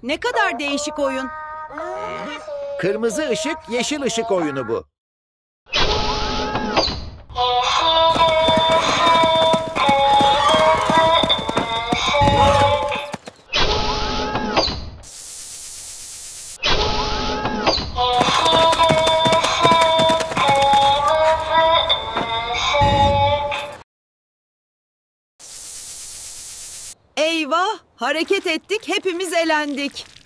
ne kadar değişik oyun. Kırmızı ışık, yeşil ışık oyunu bu. Eyvah! Hareket ettik, hepimiz elendik.